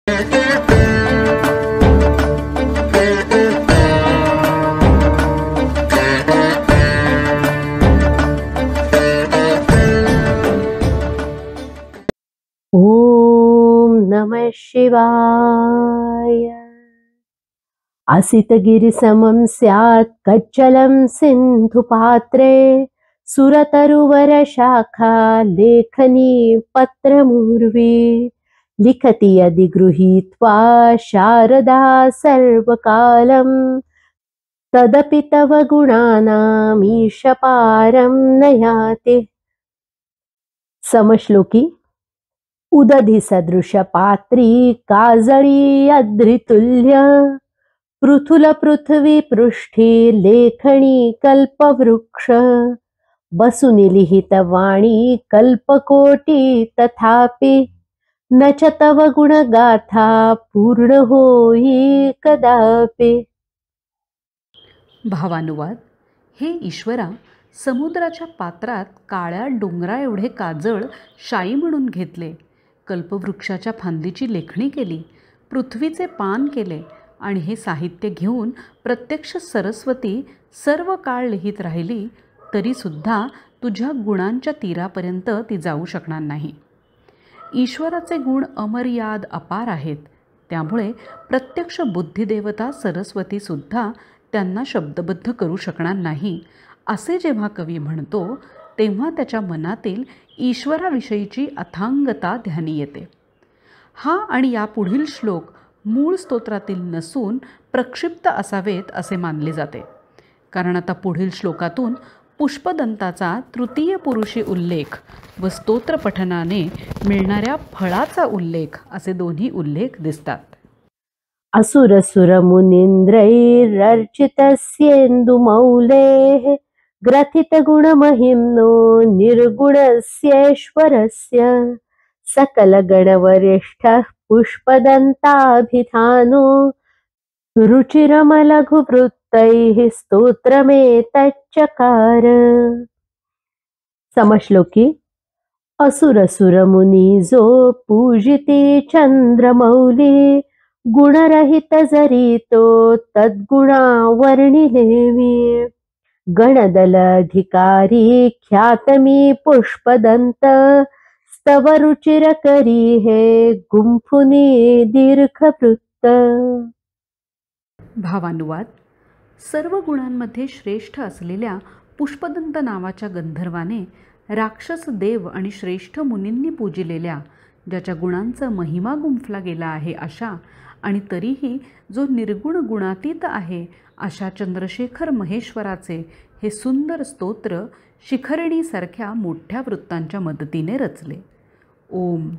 ओम नमः शिवाय। आसितगिरिसमं स्यात् कच्चलं सिन्धुपात्रे, सुरतरुवरशाखा लेखनी पत्रमूर्वे। लिखति यदि गृहीत्वा शारदा सर्वकालं, तदपि तव गुणानामीशपारं न याति। समश्लोकी। उदधि सदृश पात्री काजळी अद्रितुल्य, पृथुल पृथ्वी पृष्ठे लेखणी कल्पवृक्ष। बसुनि लिहितवाणी कल्पकोटी तथापि, न च तव गुणगाथा पूर्ण होई कदापि। भावानुवाद। हे ईश्वरा, समुद्राच्या पात्रात काळ्या डोंगरा एवढे काजळ शाई म्हणून घेतले, कल्पवृक्षाच्या फांदीची लेखणी केली, पृथ्वीचे पान केले आणि हे साहित्य घेऊन प्रत्यक्ष सरस्वती सर्व काळ लिहित राहिली, तरीसुद्धा तुझ्या गुणांच्या तीरापर्यंत ती जाऊ शकणार नाही. ईश्वराचे गुण अमर्याद अपार आहेत, त्यामुळे प्रत्यक्ष बुद्धिदेवता सरस्वतीसुद्धा त्यांना शब्दबद्ध करू शकणार नाही, असे जेव्हा कवी म्हणतो तेव्हा त्याच्या मनातील ईश्वराविषयीची अथांगता ध्यानी येते. हा आणि यापुढील श्लोक मूळ स्तोत्रातील नसून प्रक्षिप्त असावेत असे मानले जाते, कारण आता पुढील श्लोकातून पुष्पदंताचा तृतीय पुरुषी उल्लेख व स्तोत्र पठनाने मिळणाऱ्या फळाचा उल्लेख असे दोन्ही उल्लेख दिसतात. असुरसुर मुनीन्द्रैरर्चितस्येन्दुमौलेः, ग्रथित गुणमहिम्नो निर्गुणस्येश्वरस्य। सकल गणवरिष्ठः पुष्पदन्ताभिधानो, रुचिरमलघुवृत्तैः स्तोत्रमेतच्चकार। समश्लोकी। असुरसुर मुनी जो पूजिते चंद्रमौली, गुणरहित जरी तो तद्गुणा वर्णिलेवी। गणदलाधिकारी ख्यातमी पुष्पदंत, स्तव रुचिर करी हे गुंफुनी दीर्घवृत्त। भावानुवाद। सर्व गुणांमध्ये श्रेष्ठ असलेल्या पुष्पदंत नावाच्या गंधर्वाने राक्षस देव आणि श्रेष्ठ मुनींनी पूजिलेल्या, ज्याच्या गुणांचा महिमा गुंफला गेला आहे अशा आणि तरीही जो निर्गुण गुणातीत आहे अशा चंद्रशेखर महेश्वराचे हे सुंदर स्तोत्र शिखरणीसारख्या मोठ्या वृत्तांच्या मदतीने रचले. ओम